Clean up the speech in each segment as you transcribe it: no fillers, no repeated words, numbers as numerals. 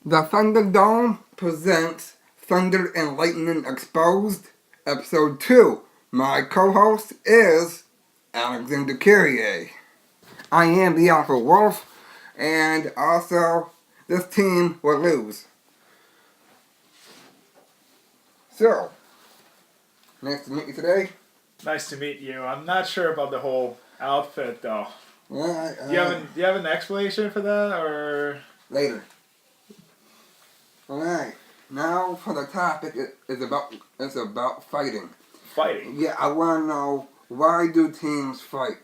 The Thunderdome presents Thunder and Lightning Exposed, Episode 2. My co-host is Alexandre. I am the Alpha Wolf, and also this team will lose. So, nice to meet you today. Nice to meet you. I'm not sure about the whole outfit though. Do you have an explanation for that or later? Alright, now for the topic, it's about fighting. Fighting? Yeah, I want to know, why do teams fight?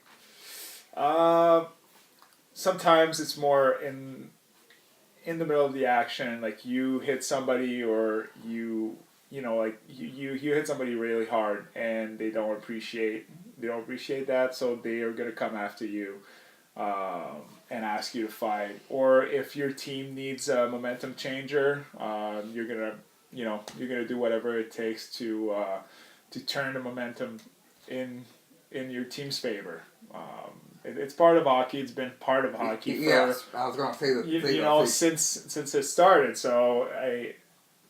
Sometimes it's more in the middle of the action, like you hit somebody or you hit somebody really hard and they don't appreciate that, so they are gonna come after you and ask you to fight. Or if your team needs a momentum changer, you're gonna do whatever it takes to turn the momentum in your team's favor. It's part of hockey. It's been part of hockey for, yes, I was gonna say that. Since it started. So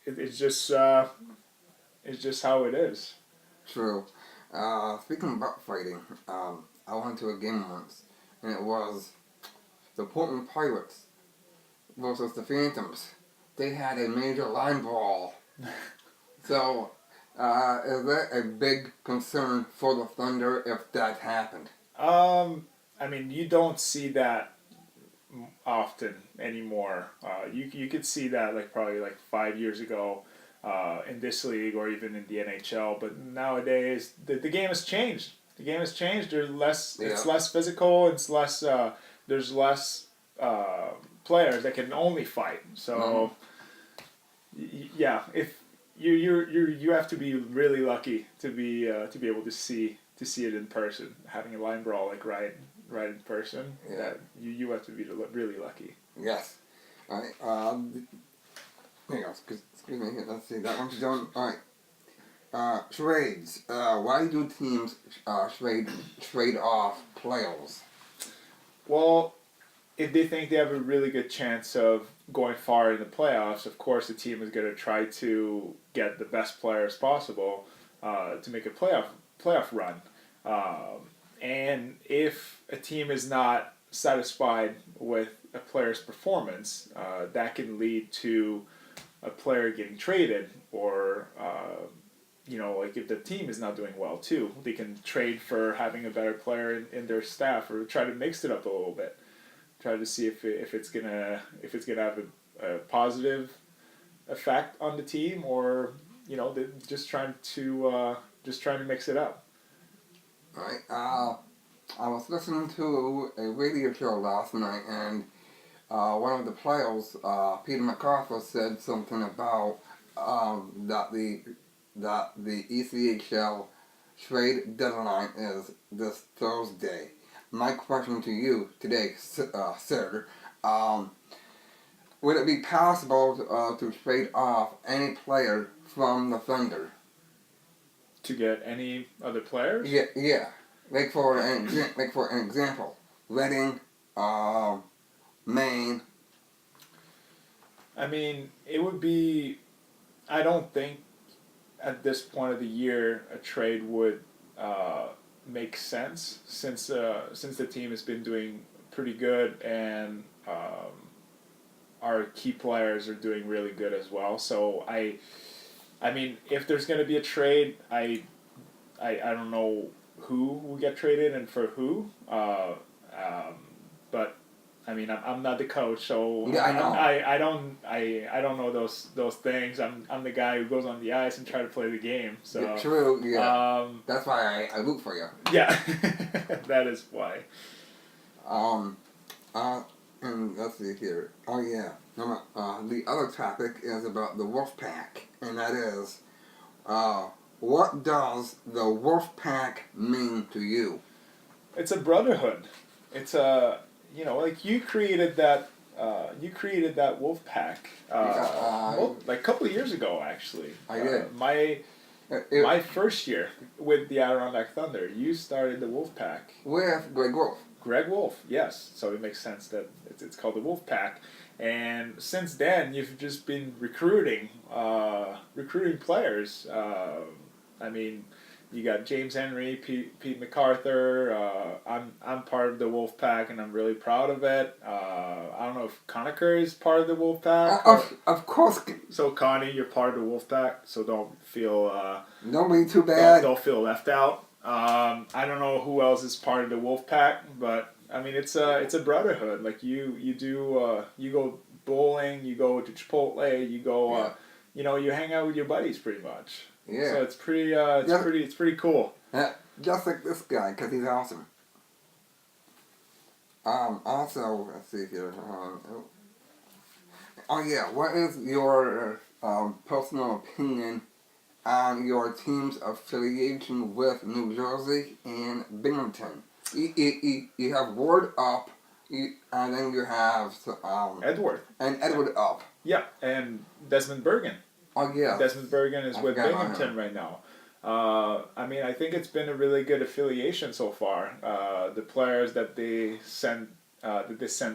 it's just how it is. True. Speaking about fighting, I went to a game once, and it was the Portland Pirates versus the Phantoms. They had a major line brawl. So, is that a big concern for the Thunder if that happened? I mean, you don't see that often anymore. You could see that probably 5 years ago in this league or even in the NHL. But nowadays, the game has changed. The game has changed. There's less. Yeah. It's less physical. It's less. There's less players that can only fight. So, yeah, if you have to be really lucky to be able to see it in person. Having a line brawl right in person, yeah. You have to be really lucky. Yes. All right. Hang on. Excuse me. Let's see. That one's done. All right. Trades. Why do teams trade off players? Well, if they think they have a really good chance of going far in the playoffs, of course the team is going to try to get the best players possible to make a playoff run. And if a team is not satisfied with a player's performance, that can lead to a player getting traded, or if the team is not doing well too, they can trade for having a better player in their staff, or try to mix it up a little bit, try to see if it's gonna have a positive effect on the team, or just trying to mix it up. Right. I was listening to a radio show last night, and one of the players, Peter MacArthur, said something about that the ECHL trade deadline is this Thursday. My question to you today, sir, would it be possible to trade off any player from the Thunder? To get any other players? Yeah. Like for an example, Reading, Maine. I mean, it would be. I don't think at this point of the year a trade would make sense, since the team has been doing pretty good, and our key players are doing really good as well. So I mean, if there's going to be a trade, I don't know who will get traded and for who. But I mean, I'm not the coach, so yeah, I know. I don't know those things. I'm the guy who goes on the ice and try to play the game. So yeah, true. Yeah. That's why I root for you. Yeah, that is why. And let's see here. Oh yeah. The other topic is about the WolfPack, and that is, what does the WolfPack mean to you? It's a brotherhood. It's a you created that. You created that WolfPack. A couple of years ago, actually. I did. My first year with the Adirondack Thunder, you started the WolfPack. With Greg Wolf. Greg Wolf, yes. So it makes sense that it's called the WolfPack. And since then, you've just been recruiting players. I mean, you got James Henry, Pete MacArthur. I'm part of the WolfPack, and I'm really proud of it. I don't know if Conacher is part of the WolfPack. Of course. So Connie, you're part of the WolfPack, so don't feel Don't be too bad. don't feel left out. I don't know who else is part of the WolfPack, but I mean it's a brotherhood. Like you go bowling, you go to Chipotle, you go you hang out with your buddies pretty much. Yeah. So it's pretty it's pretty cool. Just like this guy, because he's awesome. Also, let's see here. What is your personal opinion on your team's affiliation with New Jersey and Binghamton? You have Ward up, and then you have Edward. And Edward up. Yeah, and Desmond Bergen. Oh yeah. Desmond Bergen is with Binghamton right now. I mean, I think it's been a really good affiliation so far. The players that they sent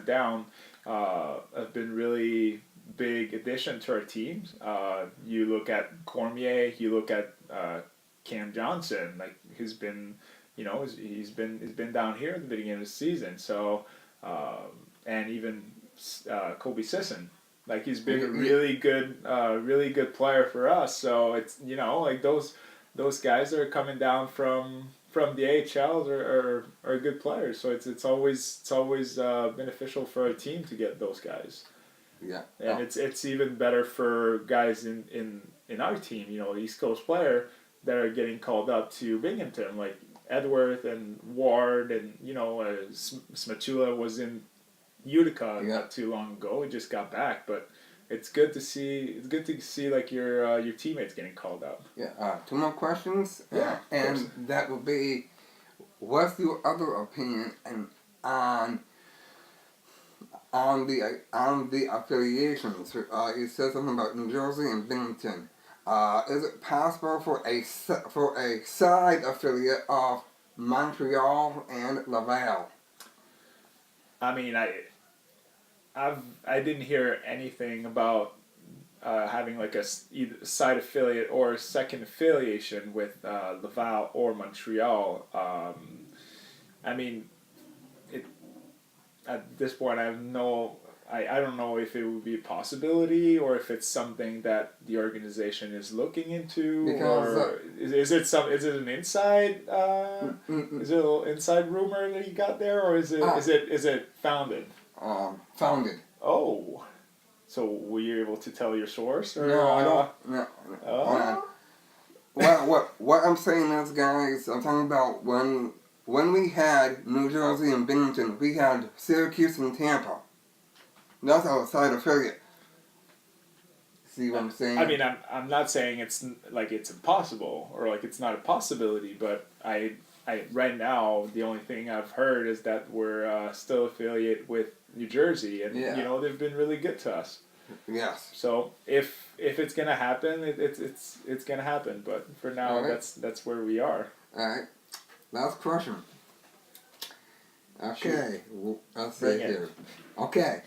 down have been really big addition to our teams. You look at Cormier, you look at Cam Johnson, like he's been down here at the beginning of the season. So and even Kobe Sisson. Like he's been a really good player for us. So it's like those guys that are coming down from the AHL are good players. So it's always beneficial for a team to get those guys. Yeah. And it's even better for guys in our team. East Coast player that are getting called up to Binghamton, like Edworth and Ward, and Smatula was in Utica not too long ago. He just got back, but it's good to see. It's good to see like your teammates getting called up. Yeah. Two more questions. Yeah. And that will be, what's your other opinion on the affiliations? You said something about New Jersey and Binghamton. Is it possible for a side affiliate of Montreal and Laval? I mean, I didn't hear anything about having like either side affiliate or a second affiliation with Laval or Montreal. I mean, at this point, I don't know if it would be a possibility or if it's something that the organization is looking into. Because, or is it an inside is it a little inside rumor that you got there, or is it founded? Founded. Oh, so were you able to tell your source? Or, No, I don't. No. Oh. What I'm saying is, guys, I'm talking about when we had New Jersey and Binghamton, we had Syracuse and Tampa. That's our side affiliate. See what I'm saying? I mean, I'm not saying it's impossible or like it's not a possibility, but I right now the only thing I've heard is that we're still affiliate with New Jersey, and they've been really good to us. Yes. So if it's gonna happen, it's gonna happen. But for now, that's where we are. All right. Last question. Okay. Let's see here. Okay.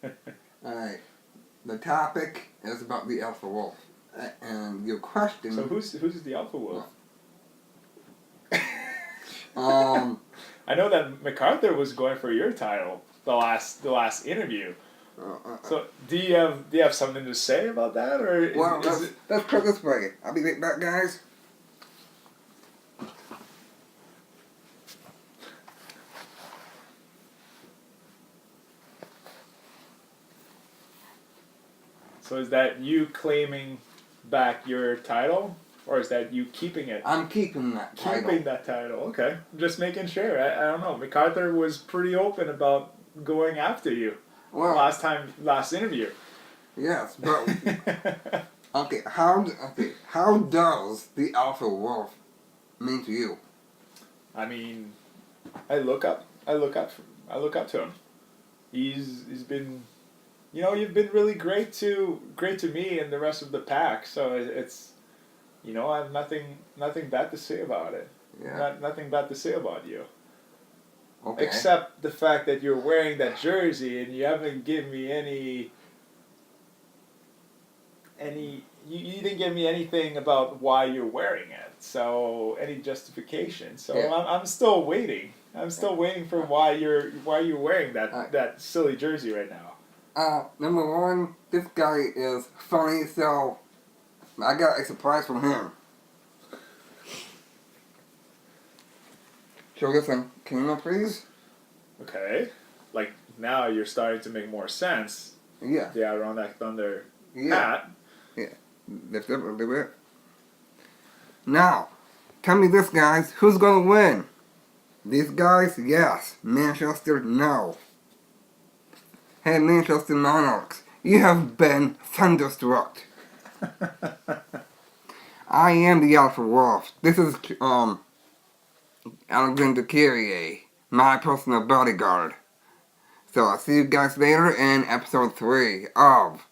All right. The topic is about the Alpha Wolf, and your question. So who's the Alpha Wolf? I know that MacArthur was going for your title the last interview. So do you have something to say about that, or let's put it this way. I'll be right back, guys. So is that you claiming back your title, or is that you keeping it? I'm keeping that title. Keeping that title, okay. Just making sure. I don't know. MacArthur was pretty open about going after you last interview. Yes, but okay. How does the Alpha Wolf mean to you? I mean, I look up to him. He's been. You've been really great to me and the rest of the pack. So it's, I have nothing bad to say about it. Yeah. Nothing bad to say about you. Okay. Except the fact that you're wearing that jersey and you haven't given me you didn't give me anything about why you're wearing it. So any justification. So Yeah. I'm still waiting. I'm still waiting for why you're wearing that silly jersey right now. Number one, this guy is funny, so I got a surprise from him. So listen, can you please? Okay. Like now you're starting to make more sense. Yeah. The Adirondack Thunder Yeah. hat. That's it a little bit. Now, tell me this, guys. Who's gonna win? These guys, yes. Manchester, no. Hey, Manchester Monarchs, you have been thunderstruck. I am the Alpha Wolf. This is Alexandre, my personal bodyguard. So I'll see you guys later in episode 3 of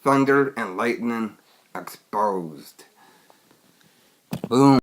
Thunder and Lightning Exposed. Boom.